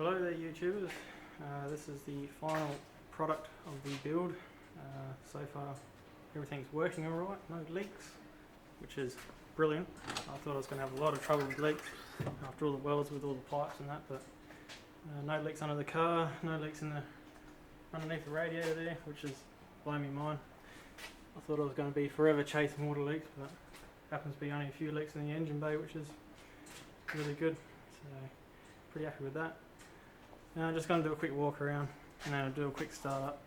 Hello there YouTubers, this is the final product of the build. So far everything's working alright, no leaks, which is brilliant. I thought I was going to have a lot of trouble with leaks after all the welds with all the pipes and that, but no leaks under the car, no leaks underneath the radiator there, which is blowing me mind. I thought I was going to be forever chasing water leaks, but happens to be only a few leaks in the engine bay, which is really good, so pretty happy with that. Now I'm just going to do a quick walk around and then I'll do a quick start up,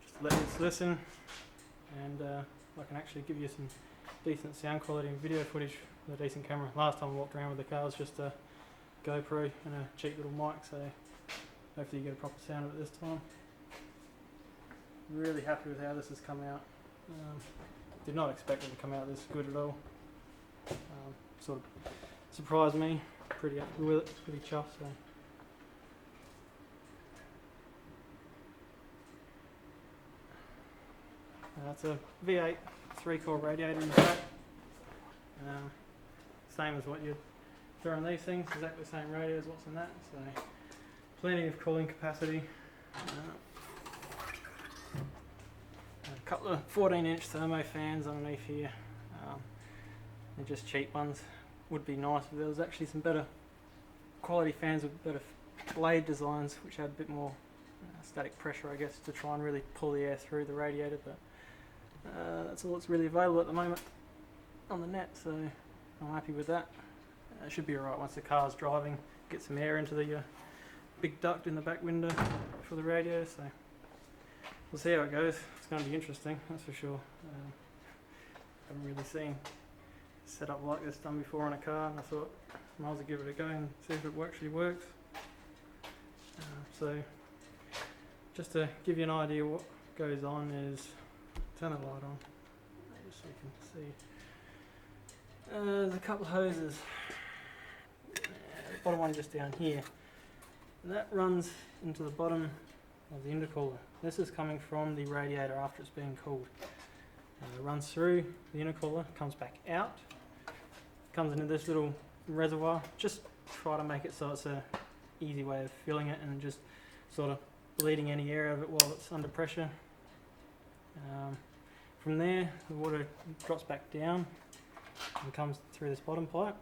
just to let this listen, and I can actually give you some decent sound quality and video footage with a decent camera. Last time I walked around with the car was just a GoPro and a cheap little mic, so hopefully you get a proper sound of it this time. Really happy with how this has come out. Did not expect it to come out this good at all. Sort of surprised me. Pretty happy with it, pretty chuffed. So. It's a V8 3-core radiator in the back. Same as what you'd throw in these things, exactly the same radiator as what's in that, so plenty of cooling capacity. A couple of 14-inch thermo fans underneath here. They're just cheap ones. Would be nice if there was actually some better quality fans with better blade designs, which had a bit more static pressure, I guess, to try and really pull the air through the radiator, but that's all that's really available at the moment on the net, so I'm happy with that. It should be alright once the car's driving, get some air into the big duct in the back window for the radiator, so we'll see how it goes. It's going to be interesting, that's for sure. Haven't really seen a setup like this done before on a car, and I thought I might as well give it a go and see if it actually works. So just to give you an idea what goes on is, turn the light on just so you can see. There's a couple of hoses. The bottom one just down here. And that runs into the bottom of the intercooler. This is coming from the radiator after it's being cooled. It runs through the intercooler, comes back out, comes into this little reservoir. Just try to make it so it's a easy way of filling it and just sort of bleeding any air out of it while it's under pressure. From there, the water drops back down and comes through this bottom pipe.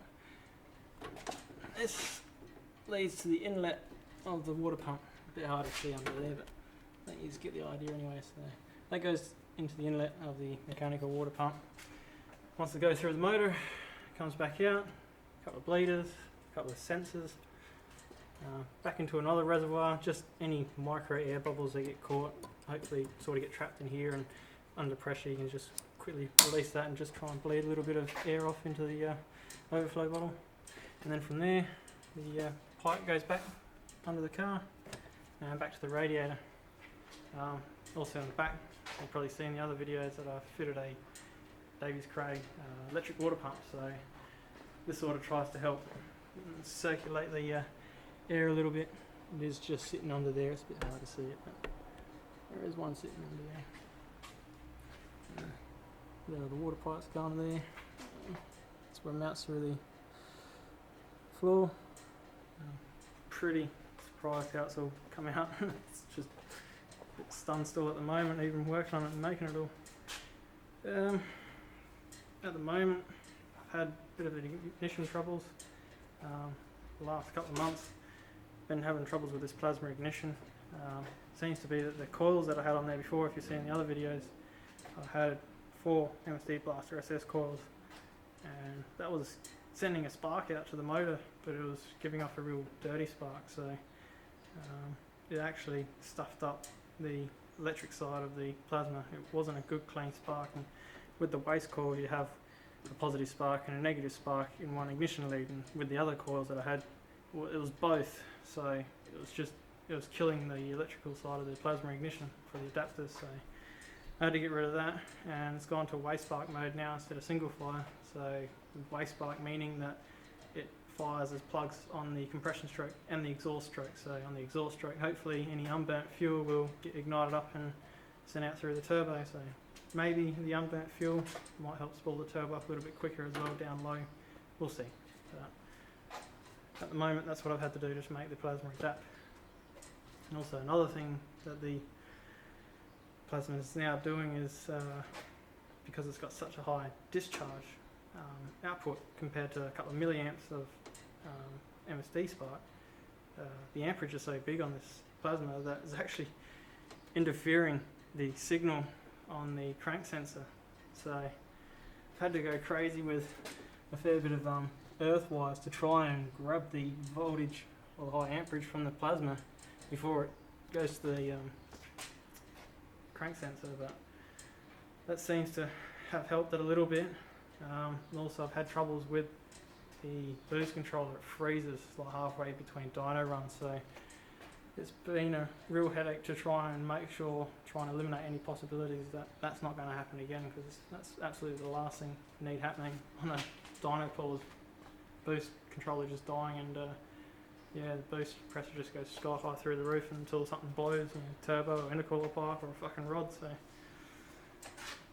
This leads to the inlet of the water pump. A bit hard to see under there, but I think you just get the idea anyway. So that goes into the inlet of the mechanical water pump. Once it goes through the motor, it comes back out, a couple of bleeders, a couple of sensors, back into another reservoir. Just any micro air bubbles that get caught, hopefully sort of get trapped in here, and under pressure you can just quickly release that and just try and bleed a little bit of air off into the overflow bottle. And then from there the pipe goes back under the car and back to the radiator. Also in the back, you've probably seen the other videos that I've fitted a Davies Craig electric water pump, so this sort of tries to help circulate the air a little bit. It is just sitting under there, it's a bit hard to see it, but there is one sitting under there. There are the water pipes going there. That's where it mounts through the floor. Pretty surprised how it's all come out. It's just a bit stunned still at the moment, even working on it and making it all. At the moment, I've had a bit of ignition troubles. The last couple of months, been having troubles with this plasma ignition. Seems to be that the coils that I had on there before, if you've seen the other videos, I had 4 MSD Blaster SS coils, and that was sending a spark out to the motor, but it was giving off a real dirty spark, so it actually stuffed up the electric side of the plasma. It wasn't a good clean spark, and with the waste coil you have a positive spark and a negative spark in one ignition lead, and with the other coils that I had, it was both, so it was killing the electrical side of the plasma ignition for the adapters. So I had to get rid of that, and it's gone to waste spark mode now instead of single fire. So waste spark meaning that it fires as plugs on the compression stroke and the exhaust stroke. So on the exhaust stroke, hopefully any unburnt fuel will get ignited up and sent out through the turbo. So maybe the unburnt fuel might help spool the turbo up a little bit quicker as well down low. We'll see. at the moment that's what I've had to do to make the plasma adapt. And also another thing that the plasma is now doing is, because it's got such a high discharge output compared to a couple of milliamps of MSD spark, the amperage is so big on this plasma that it's actually interfering the signal on the crank sensor. So I've had to go crazy with a fair bit of earth wires to try and grab the voltage or the high amperage from the plasma before it goes to the crank sensor, but that seems to have helped it a little bit. And also I've had troubles with the boost controller. It freezes like halfway between dyno runs, so it's been a real headache to try and make sure, try and eliminate any possibilities that that's not going to happen again, because that's absolutely the last thing you need happening on a dyno pool is boost controller just dying, and yeah, the boost pressure just goes sky high through the roof until something blows, turbo or intercooler pipe or a fucking rod. So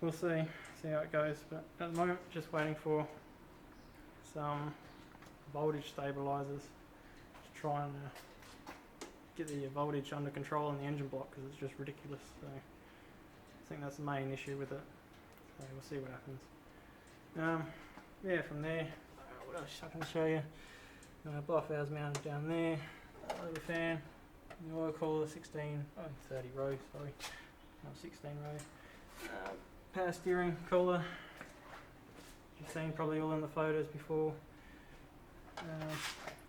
we'll see how it goes, but at the moment just waiting for some voltage stabilizers to try and get the voltage under control in the engine block, because it's just ridiculous. So I think that's the main issue with it, so we'll see what happens. Yeah, from there, what else I can show you? Blow hours mounted down there, little fan, the oil cooler, 30 row, sorry, 16 row. Power steering cooler, you've seen probably all in the photos before.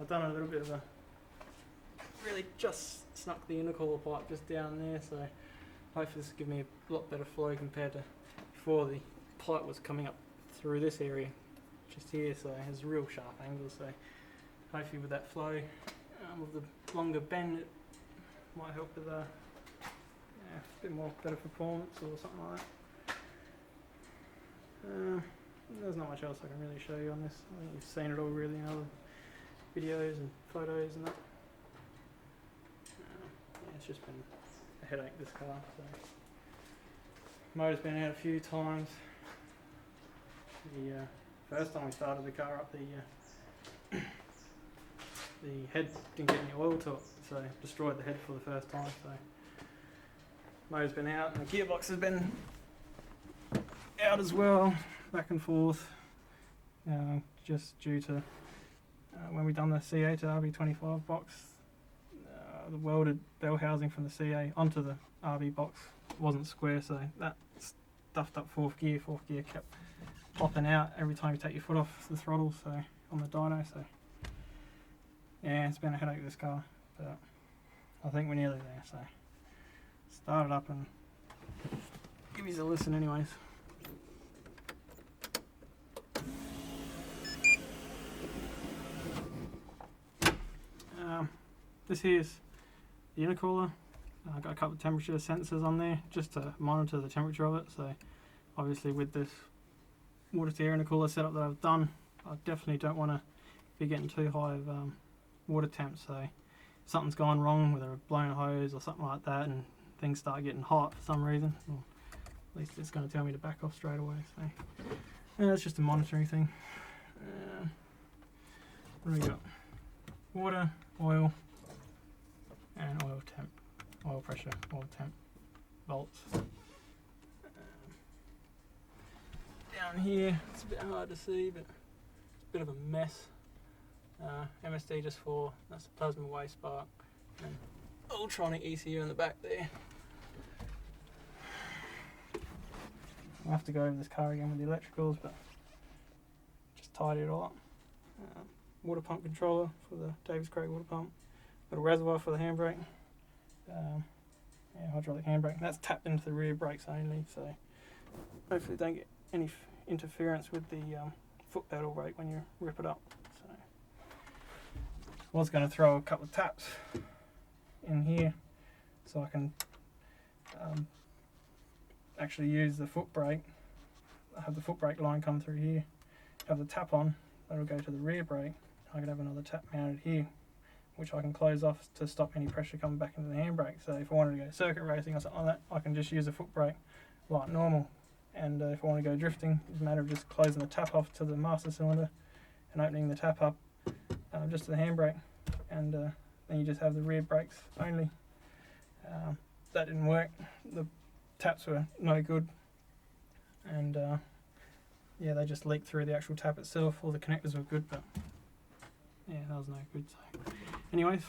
I've done a little bit of a, really just snuck the intercooler pipe just down there, so hopefully this will give me a lot better flow compared to before. The pipe was coming up through this area just here, so it has a real sharp angle, so hopefully with that flow, with the longer bend, it might help with a bit more better performance or something like that. There's not much else I can really show you on this. I think you've seen it all really in other videos and photos and that. Yeah, it's just been a headache, this car. So motor's been out a few times. The first time we started the car up, the head didn't get any oil to it, so destroyed the head for the first time. So motor's been out, and the gearbox has been out as well, back and forth, just due to when we done the CA to RB25 box, the welded bell housing from the CA onto the RB box wasn't square, so that stuffed up fourth gear kept popping out every time you take your foot off the throttle, so on the dyno. So yeah, it's been a headache, this car, but I think we're nearly there. So start it up and give you a listen anyways. This here's the intercooler. I've got a couple of temperature sensors on there just to monitor the temperature of it. So obviously with this water to air intercooler setup that I've done, I definitely don't want to be getting too high of water temp. So if something's gone wrong, whether I've blown a hose or something like that, and things start getting hot for some reason, well, at least it's going to tell me to back off straight away. So yeah, it's just a monitoring thing. What do we got? Water, oil, and oil temp, oil pressure, oil temp, volts. Down here, it's a bit hard to see, but it's a bit of a mess. MSD just for, that's the plasma waste spark, and ultronic ECU in the back there. I'll have to go over this car again with the electricals, but just tidy it all up. Water pump controller for the Davis Craig water pump. Got a reservoir for the handbrake. Yeah, hydraulic handbrake. That's tapped into the rear brakes only, so hopefully don't get any interference with the foot pedal brake when you rip it up. So I was going to throw a couple of taps in here so I can actually use the foot brake. I have the foot brake line come through here, have the tap on, that'll go to the rear brake. I could have another tap mounted here, which I can close off to stop any pressure coming back into the handbrake. So if I wanted to go circuit racing or something like that, I can just use a foot brake like normal. And if I want to go drifting, it's a matter of just closing the tap off to the master cylinder and opening the tap up just the handbrake, and then you just have the rear brakes only. That didn't work. The taps were no good, and yeah, they just leaked through the actual tap itself. All the connectors were good, but yeah, that was no good. So, anyways.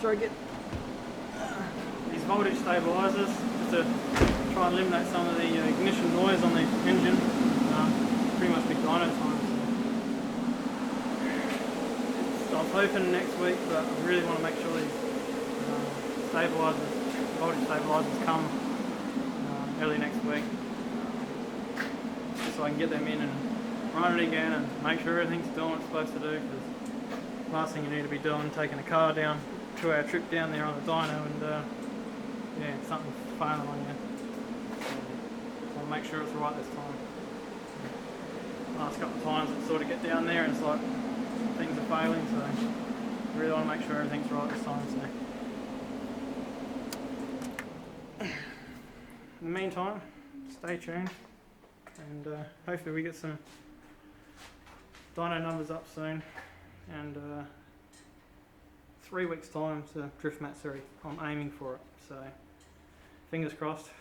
after I get these voltage stabilizers, just to try and eliminate some of the was hoping next week, but I really want to make sure these stabilizers, voltage stabilizers come early next week, so I can get them in and run it again and make sure everything's doing what it's supposed to do, because last thing you need to be doing, taking a car down, 2-hour trip down there on the dyno and yeah, something's failing on you. So I'll make sure it's right this time. Last couple of times I sort of get down there and it's like things are failing, so I really want to make sure everything's right this time. So in the meantime, stay tuned and hopefully we get some dyno numbers up soon, and 3 weeks time to drift Matsuri. I'm aiming for it, so fingers crossed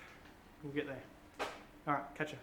we'll get there. Alright, catch ya.